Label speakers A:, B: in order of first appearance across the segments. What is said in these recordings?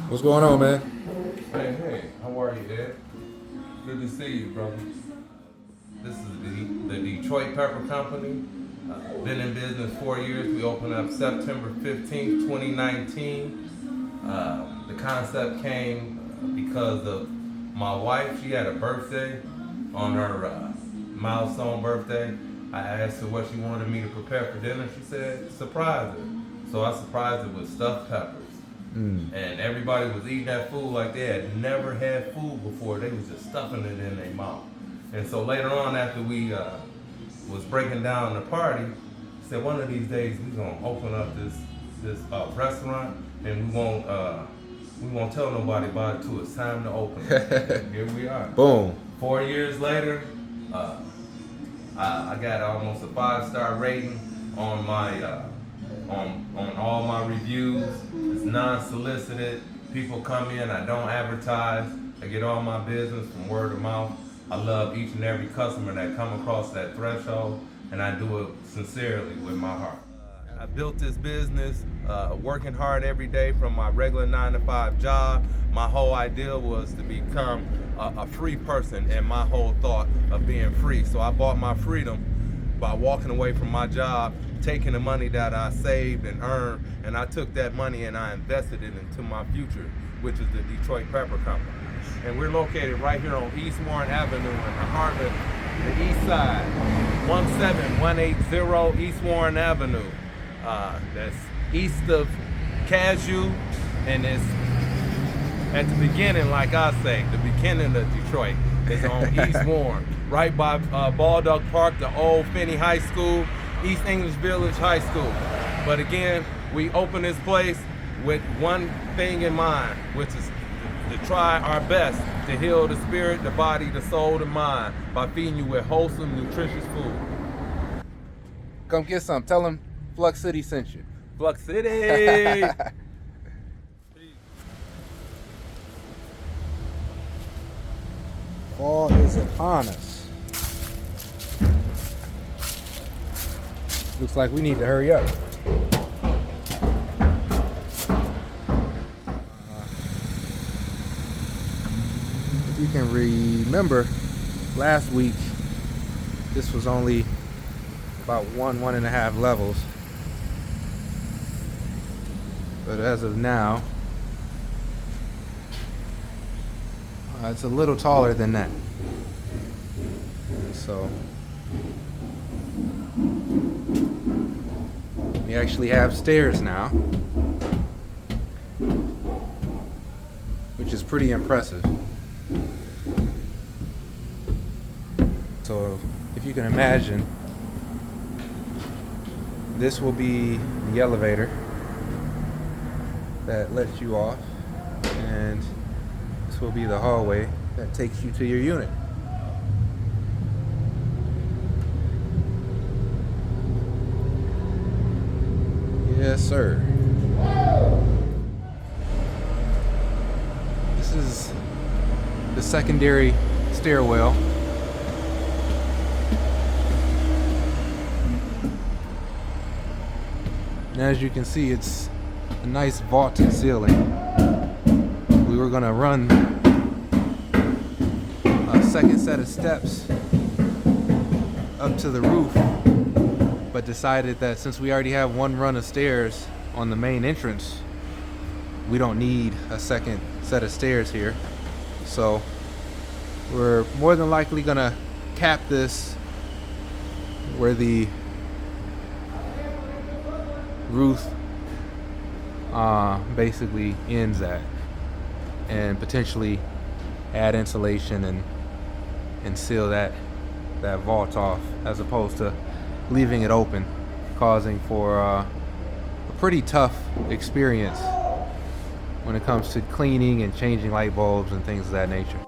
A: What's going on, man?
B: Hey, how are you, Ed? Good to see you, brother. This is the Detroit Pepper Company. Been in business 4 years. We opened up September 15th, 2019. The concept came because of my wife. She had a birthday on her milestone birthday. I asked her what she wanted me to prepare for dinner. She said, surprise her. So I surprised her with stuffed peppers. And everybody was eating that food like they had never had food before. They was just stuffing it in their mouth. And so later on, after we was breaking down the party, said one of these days we're gonna open up this restaurant, and we won't tell nobody about it till it's time to open it. Here we are.
A: Boom.
B: 4 years later, I got almost a 5-star rating on my on all my reviews. It's non-solicited. People come in. I don't advertise. I get all my business from word of mouth. I love each and every customer that come across that threshold, and I do it sincerely with my heart. I built this business working hard every day from my regular 9-to-5 job. My whole idea was to become a free person, and my whole thought of being free. So I bought my freedom by walking away from my job, taking the money that I saved and earned, and I took that money and I invested it into my future, which is the Detroit Pepper Company. And we're located right here on East Warren Avenue in the heart of the east side, 17180 East Warren Avenue. That's east of Cashew, and it's at the beginning, like I say, the beginning of Detroit. It's on East Warren, right by Baldock Park, the old Finney High School, East English Village High School. But again, we open this place with one thing in mind, which is to try our best to heal the spirit, the body, the soul, the mind by feeding you with wholesome, nutritious food.
A: Come get some. Tell them Flux City sent you.
B: Flux City!
A: Fall is upon us. Looks like we need to hurry up. If you can remember, last week, this was only about 1.5 levels. But as of now, it's a little taller than that. So we actually have stairs now, which is pretty impressive. So if you can imagine, this will be the elevator that lets you off, and this will be the hallway that takes you to your unit. Yes, sir. This is the secondary stairwell. And as you can see, it's a nice vaulted ceiling. We were gonna run a second set of steps up to the roof, but decided that since we already have one run of stairs on the main entrance, we don't need a second set of stairs here. So we're more than likely gonna cap this where the roof basically ends at, and potentially add insulation and seal that vault off, as opposed to leaving it open, causing for a pretty tough experience when it comes to cleaning and changing light bulbs and things of that nature.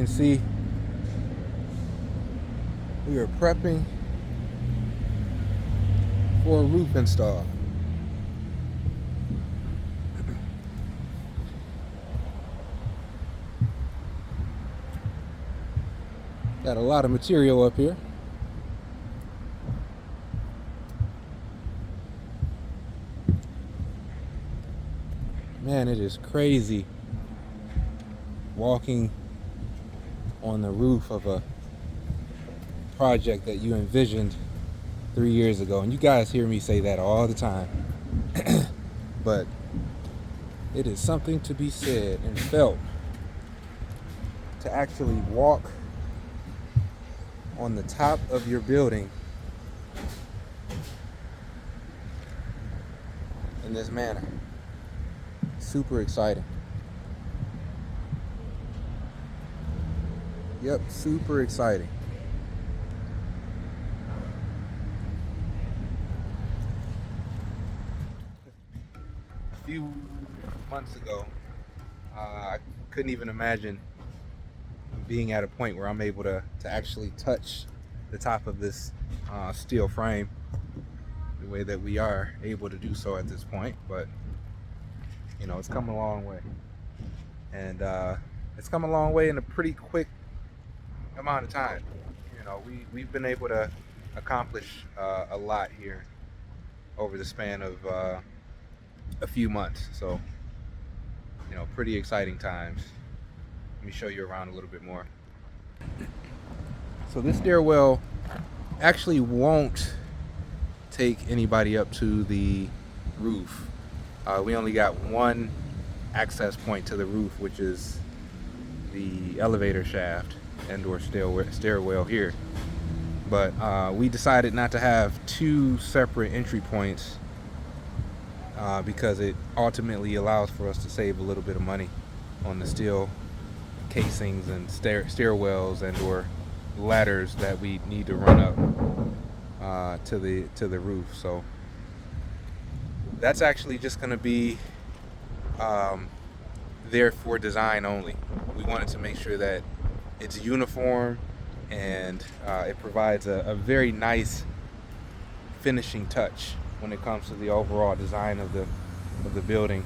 A: can see, we are prepping for a roof install. Got a lot of material up here. Man, it is crazy walking on the roof of a project that you envisioned 3 years ago. And you guys hear me say that all the time. But it is something to be said and felt to actually walk on the top of your building in this manner. Super exciting. Yep, super exciting. A few months ago, I couldn't even imagine being at a point where I'm able to actually touch the top of this steel frame the way that we are able to do so at this point. But you know, it's come a long way, and it's come a long way in a pretty quick amount of time. You know, we've been able to accomplish a lot here over the span of a few months. So, you know, pretty exciting times. Let me show you around a little bit more. So this stairwell actually won't take anybody up to the roof. We only got one access point to the roof, which is the elevator shaft and/or stairwell here. But we decided not to have two separate entry points because it ultimately allows for us to save a little bit of money on the steel casings and stairwells and/or ladders that we need to run up to the roof. So that's actually just going to be there for design only. We wanted to make sure that it's uniform and it provides a very nice finishing touch when it comes to the overall design of the building.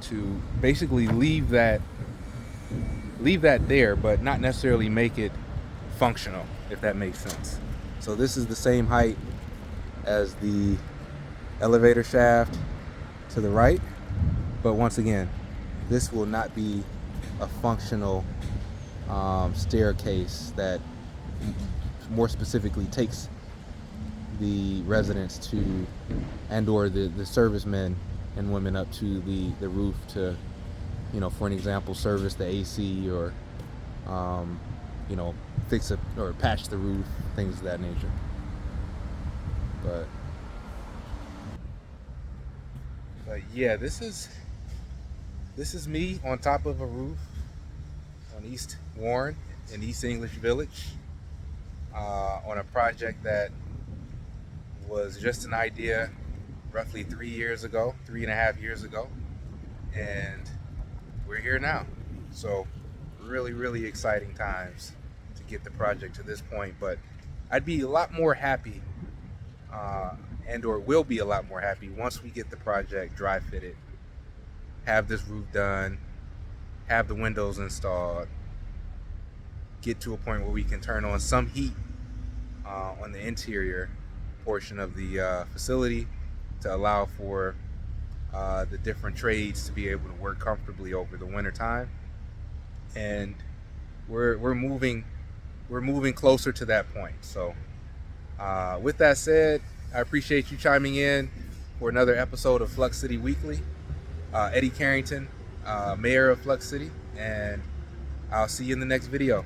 A: To basically leave that there, but not necessarily make it functional, if that makes sense. So this is the same height as the elevator shaft to the right, but once again, this will not be a functional staircase that more specifically takes the residents to and/or the servicemen and women up to the roof to, you know, for an example, service the AC or you know, fix it or patch the roof, things of that nature. But yeah, this is me on top of a roof on East Warren in East English Village on a project that was just an idea roughly 3.5 years ago, and we're here now. So really exciting times to get the project to this point. But I'd be a lot more happy and/or will be a lot more happy once we get the project dry fitted, have this roof done, have the windows installed, get to a point where we can turn on some heat on the interior portion of the facility to allow for the different trades to be able to work comfortably over the winter time. And we're moving closer to that point. So with that said, I appreciate you chiming in for another episode of Flux City Weekly. Eddie Carrington, mayor of Flux City, and I'll see you in the next video.